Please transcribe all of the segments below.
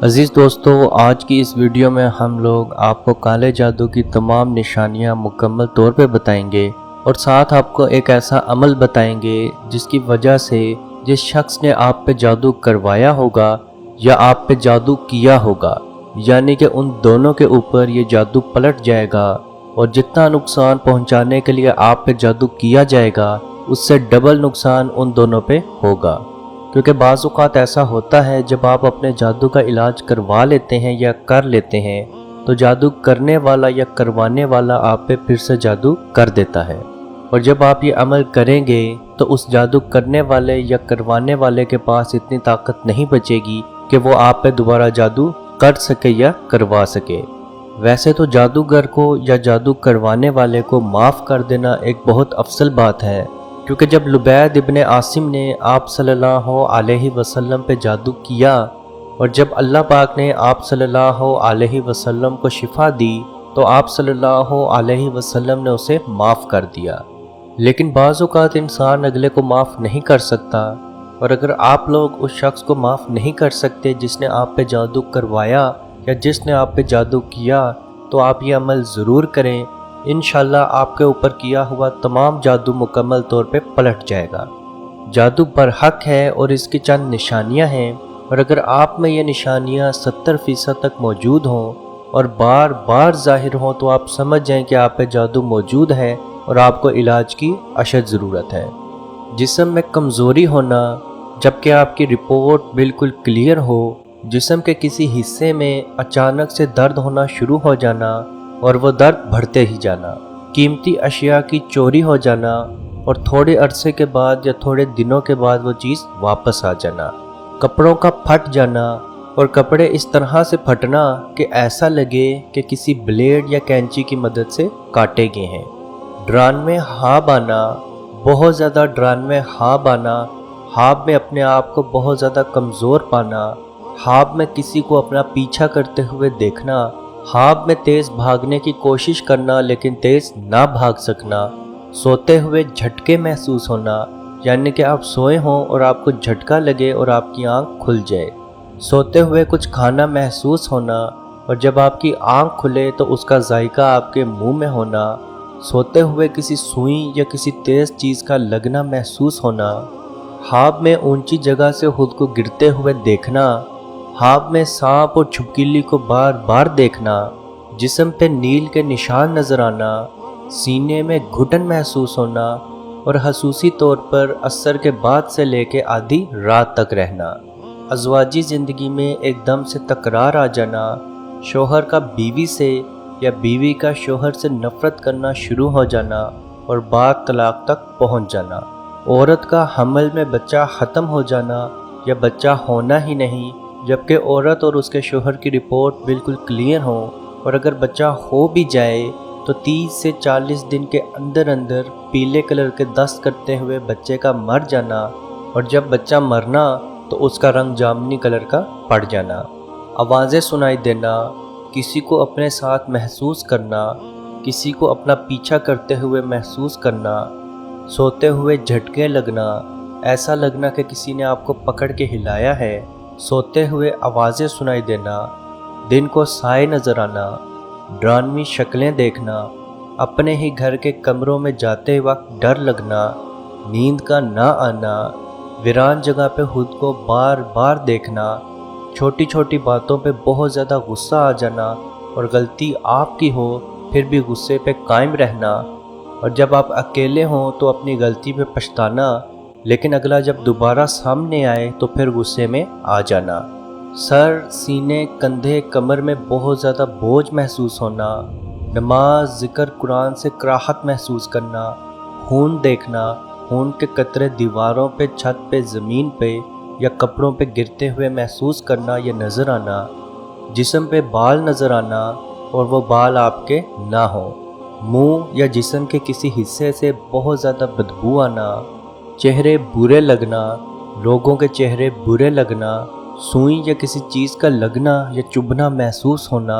عزیز دوستو، آج کی اس ویڈیو میں ہم لوگ آپ کو کالے جادو کی تمام نشانیاں مکمل طور پہ بتائیں گے اور ساتھ آپ کو ایک ایسا عمل بتائیں گے جس کی وجہ سے جس شخص نے آپ پہ جادو کروایا ہوگا یا آپ پہ جادو کیا ہوگا، یعنی کہ ان دونوں کے اوپر یہ جادو پلٹ جائے گا اور جتنا نقصان پہنچانے کے لیے آپ پہ جادو کیا جائے گا اس سے ڈبل نقصان ان دونوں پہ ہوگا۔ کیونکہ بعض اوقات ایسا ہوتا ہے جب آپ اپنے جادو کا علاج کروا لیتے ہیں یا کر لیتے ہیں تو جادو کرنے والا یا کروانے والا آپ پہ پھر سے جادو کر دیتا ہے، اور جب آپ یہ عمل کریں گے تو اس جادو کرنے والے یا کروانے والے کے پاس اتنی طاقت نہیں بچے گی کہ وہ آپ پہ دوبارہ جادو کر سکے یا کروا سکے۔ ویسے تو جادوگر کو یا جادو کروانے والے کو معاف کر دینا ایک بہت افضل بات ہے، کیونکہ جب لبید ابن عاصم نے آپ صلی اللہ علیہ وسلم پہ جادو کیا اور جب اللہ پاک نے آپ صلی اللہ علیہ وسلم کو شفا دی تو آپ صلی اللہ علیہ وسلم نے اسے معاف کر دیا۔ لیکن بعض اوقات انسان اگلے کو معاف نہیں کر سکتا، اور اگر آپ لوگ اس شخص کو معاف نہیں کر سکتے جس نے آپ پہ جادو کروایا یا جس نے آپ پہ جادو کیا، تو آپ یہ عمل ضرور کریں۔ انشاءاللہ آپ کے اوپر کیا ہوا تمام جادو مکمل طور پہ پلٹ جائے گا۔ جادو برحق ہے اور اس کی چند نشانیاں ہیں، اور اگر آپ میں یہ نشانیاں 70% تک موجود ہوں اور بار بار ظاہر ہوں تو آپ سمجھ جائیں کہ آپ پہ جادو موجود ہے اور آپ کو علاج کی اشد ضرورت ہے۔ جسم میں کمزوری ہونا، جبکہ آپ کی رپورٹ بالکل کلیئر ہو، جسم کے کسی حصے میں اچانک سے درد ہونا شروع ہو جانا اور وہ درد بڑھتے ہی جانا، قیمتی اشیاء کی چوری ہو جانا اور تھوڑے عرصے کے بعد یا تھوڑے دنوں کے بعد وہ چیز واپس آ جانا، کپڑوں کا پھٹ جانا اور کپڑے اس طرح سے پھٹنا کہ ایسا لگے کہ کسی بلیڈ یا کینچی کی مدد سے کاٹے گئے ہیں، ڈرانوے خواب آنا، بہت زیادہ ڈرانوے خواب آنا، خواب میں اپنے آپ کو بہت زیادہ کمزور پانا، خواب میں کسی کو اپنا پیچھا کرتے ہوئے دیکھنا، خواب میں تیز بھاگنے کی کوشش کرنا لیکن تیز نہ بھاگ سکنا، سوتے ہوئے جھٹکے محسوس ہونا، یعنی کہ آپ سوئے ہوں اور آپ کو جھٹکا لگے اور آپ کی آنکھ کھل جائے، سوتے ہوئے کچھ کھانا محسوس ہونا اور جب آپ کی آنکھ کھلے تو اس کا ذائقہ آپ کے منہ میں ہونا، سوتے ہوئے کسی سوئی یا کسی تیز چیز کا لگنا محسوس ہونا، خواب میں اونچی جگہ سے خود کو گرتے ہوئے دیکھنا، خواب میں سانپ اور چھپکلی کو بار بار دیکھنا، جسم پہ نیل کے نشان نظر آنا، سینے میں گھٹن محسوس ہونا اور خصوصی طور پر عصر کے بعد سے لے کے آدھی رات تک رہنا، ازواجی زندگی میں ایک دم سے تکرار آ جانا، شوہر کا بیوی سے یا بیوی کا شوہر سے نفرت کرنا شروع ہو جانا اور بعد طلاق تک پہنچ جانا، عورت کا حمل میں بچہ ختم ہو جانا یا بچہ ہونا ہی نہیں، جبکہ عورت اور اس کے شوہر کی رپورٹ بالکل کلیئر ہو، اور اگر بچہ ہو بھی جائے تو 30 سے 40 دن کے اندر اندر پیلے کلر کے دست کرتے ہوئے بچے کا مر جانا، اور جب بچہ مرنا تو اس کا رنگ جامنی کلر کا پڑ جانا، آوازیں سنائی دینا، کسی کو اپنے ساتھ محسوس کرنا، کسی کو اپنا پیچھا کرتے ہوئے محسوس کرنا، سوتے ہوئے جھٹکے لگنا، ایسا لگنا کہ کسی نے آپ کو پکڑ کے ہلایا ہے، سوتے ہوئے آوازیں سنائی دینا، دن کو سائے نظر آنا، ڈراموی شکلیں دیکھنا، اپنے ہی گھر کے کمروں میں جاتے وقت ڈر لگنا، نیند کا نہ آنا، ویران جگہ پہ خود کو بار بار دیکھنا، چھوٹی چھوٹی باتوں پہ بہت زیادہ غصہ آ جانا اور غلطی آپ کی ہو پھر بھی غصے پہ قائم رہنا، اور جب آپ اکیلے ہوں تو اپنی غلطی پہ پچھتانا، لیکن اگلا جب دوبارہ سامنے آئے تو پھر غصے میں آ جانا، سر، سینے، کندھے، کمر میں بہت زیادہ بوجھ محسوس ہونا، نماز، ذکر قرآن سے کراہت محسوس کرنا، خون دیکھنا، خون کے قطرے دیواروں پہ، چھت پہ، زمین پہ یا کپڑوں پہ گرتے ہوئے محسوس کرنا یا نظر آنا، جسم پہ بال نظر آنا اور وہ بال آپ کے نہ ہوں، منہ یا جسم کے کسی حصے سے بہت زیادہ بدبو آنا، چہرے برے لگنا، لوگوں کے چہرے برے لگنا، سوئی یا کسی چیز کا لگنا یا چبھنا محسوس ہونا،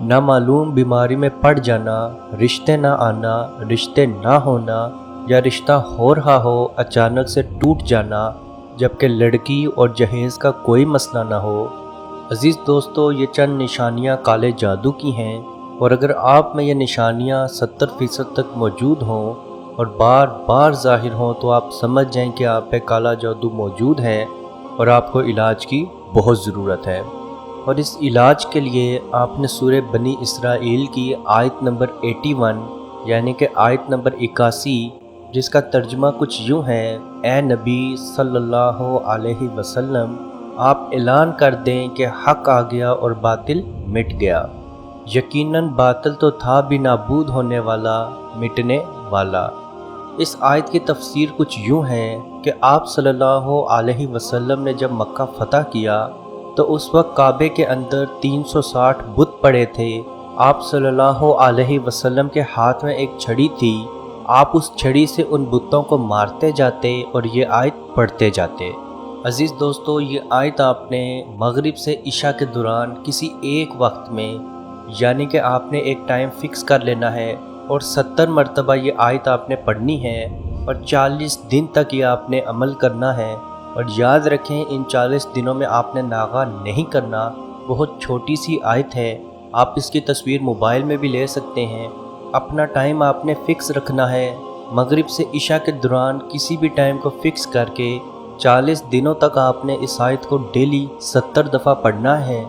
نامعلوم بیماری میں پڑ جانا، رشتے نہ آنا، رشتے نہ ہونا یا رشتہ ہو رہا ہو اچانک سے ٹوٹ جانا جبکہ لڑکی اور جہیز کا کوئی مسئلہ نہ ہو، عزیز دوستو، یہ چند نشانیاں کالے جادو کی ہیں، اور اگر آپ میں یہ نشانیاں 70% تک موجود ہوں اور بار بار ظاہر ہوں تو آپ سمجھ جائیں کہ آپ پہ کالا جادو موجود ہے اور آپ کو علاج کی بہت ضرورت ہے۔ اور اس علاج کے لیے آپ نے سورہ بنی اسرائیل کی آیت نمبر 81 یعنی کہ آیت نمبر 81، جس کا ترجمہ کچھ یوں ہے: اے نبی صلی اللہ علیہ وسلم، آپ اعلان کر دیں کہ حق آ گیا اور باطل مٹ گیا، یقیناً باطل تو تھا بھی نابود ہونے والا، مٹنے والا۔ اس آیت کی تفسیر کچھ یوں ہے کہ آپ صلی اللہ علیہ وسلم نے جب مکہ فتح کیا تو اس وقت کعبے کے اندر 360 بت پڑے تھے۔ آپ صلی اللہ علیہ وسلم کے ہاتھ میں ایک چھڑی تھی، آپ اس چھڑی سے ان بتوں کو مارتے جاتے اور یہ آیت پڑھتے جاتے۔ عزیز دوستو، یہ آیت آپ نے مغرب سے عشاء کے دوران کسی ایک وقت میں، یعنی کہ آپ نے ایک ٹائم فکس کر لینا ہے اور 70 مرتبہ یہ آیت آپ نے پڑھنی ہے، اور 40 دن تک یہ آپ نے عمل کرنا ہے۔ اور یاد رکھیں، ان 40 دنوں میں آپ نے ناغہ نہیں کرنا، بہت چھوٹی سی آیت ہے، آپ اس کی تصویر موبائل میں بھی لے سکتے ہیں۔ اپنا ٹائم آپ نے فکس رکھنا ہے، مغرب سے عشاء کے دوران کسی بھی ٹائم کو فکس کر کے 40 دنوں تک آپ نے اس آیت کو ڈیلی 70 دفعہ پڑھنا ہے۔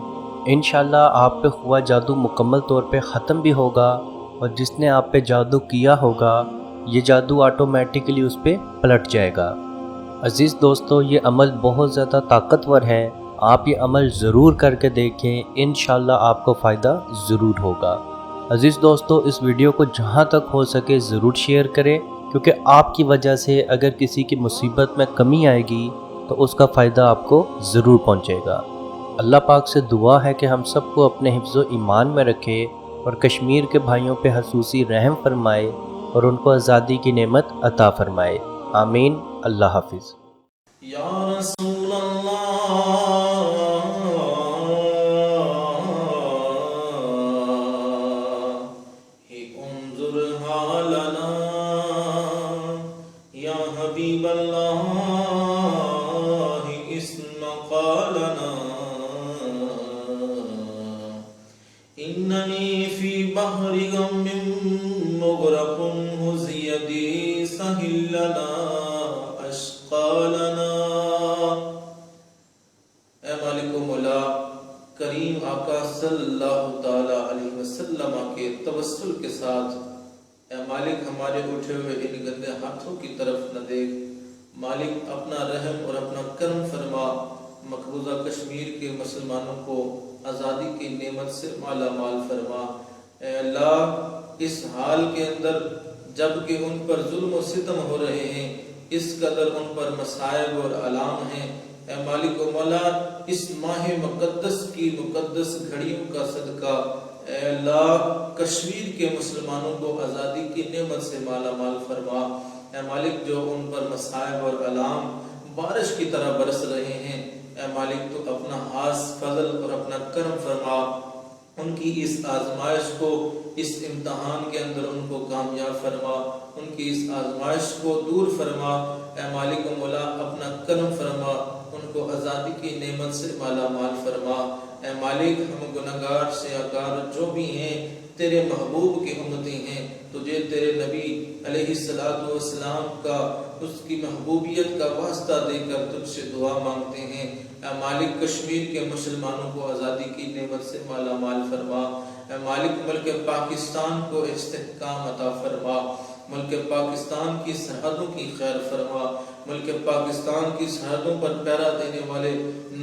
انشاءاللہ آپ پہ ہوا جادو مکمل طور پہ ختم بھی ہوگا، اور جس نے آپ پہ جادو کیا ہوگا یہ جادو آٹومیٹکلی اس پہ پلٹ جائے گا۔ عزیز دوستو، یہ عمل بہت زیادہ طاقتور ہے، آپ یہ عمل ضرور کر کے دیکھیں، انشاءاللہ آپ کو فائدہ ضرور ہوگا۔ عزیز دوستو، اس ویڈیو کو جہاں تک ہو سکے ضرور شیئر کریں، کیونکہ آپ کی وجہ سے اگر کسی کی مصیبت میں کمی آئے گی تو اس کا فائدہ آپ کو ضرور پہنچے گا۔ اللہ پاک سے دعا ہے کہ ہم سب کو اپنے حفظ و ایمان میں رکھے اور کشمیر کے بھائیوں پہ خصوصی رحم فرمائے اور ان کو آزادی کی نعمت عطا فرمائے۔ آمین۔ اللہ حافظ۔ یا رسول اللہ انظر حالنا، یا حبیب اللہ اسمع قالنا، اننی فی بحر غم مغرق ہز یدی سہل لنا اشقالنا۔ اے مالک و مولا کریم آقا صلی اللہ تعالی علیہ وسلم کے توسل کے ساتھ، اے مالک ہمارے اٹھے ہوئے ان گندے ہاتھوں کی طرف نہ دیکھ، مالک اپنا رحم اور اپنا کرم فرما، مقبوضہ کشمیر کے مسلمانوں کو آزادی کی نعمت سے مالا مال فرما۔ اے اللہ، اس حال کے اندر جب کہ ان پر ظلم و ستم ہو رہے ہیں، اس قدر ان پر مصائب اور آلام ہیں، اے مالک و مولا اس ماہ مقدس کی مقدس گھڑیوں کا صدقہ، اے اللہ کشمیر کے مسلمانوں کو آزادی کی نعمت سے مالا مال فرما۔ اے مالک جو ان پر مصائب اور آلام بارش کی طرح برس رہے ہیں، اے مالک تو اپنا خاص فضل اور اپنا کرم فرما، ان کی اس آزمائش کو، اس امتحان کے اندر ان کو کامیاب فرما، ان کی اس آزمائش کو دور فرما۔ اے مالک و مولا اپنا کرم فرما، ان کو آزادی کی نعمت سے مالا مال فرما۔ اے مالک ہم گناہگار سیاکار جو بھی ہیں تیرے محبوب کے امتی ہیں، تجھے تیرے نبی علیہ السلام کا، اس کی محبوبیت کا واسطہ دے کر تجھ سے دعا مانگتے ہیں۔ اے مالک کشمیر کے مسلمانوں کو آزادی کی نعمت سے مالا مال فرما۔ اے مالک ملک پاکستان کو استحکام عطا فرما، ملک پاکستان کی سرحدوں کی خیر فرما، ملک پاکستان کی سرحدوں پر پہرا دینے والے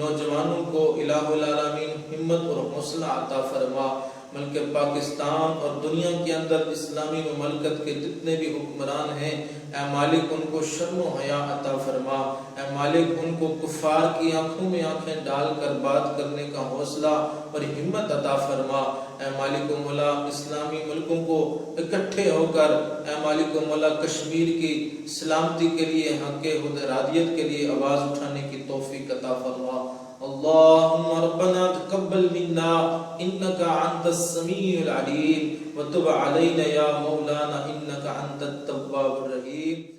نوجوانوں کو الہ العالمین ہمت اور حوصلہ عطا فرما۔ ملک پاکستان اور دنیا کے اندر اسلامی مملکت کے جتنے بھی حکمران ہیں، اے مالک ان کو شرم و حیا عطا فرما۔ اے مالک ان کو کفار کی آنکھوں میں آنکھیں ڈال کر بات کرنے کا حوصلہ اور ہمت عطا فرما۔ اے مالک و مولا اسلامی ملکوں کو اکٹھے ہو کر، اے مالک و مولا کشمیر کی سلامتی کے لیے، حق حدرادیت کے لیے آواز اٹھانے کی توفیق عطا فرما۔ اللہم ربنا تقبل منا انکا انت السمیع العلیم وتب علینا یا مولانا انکا انت التواب الرحیم۔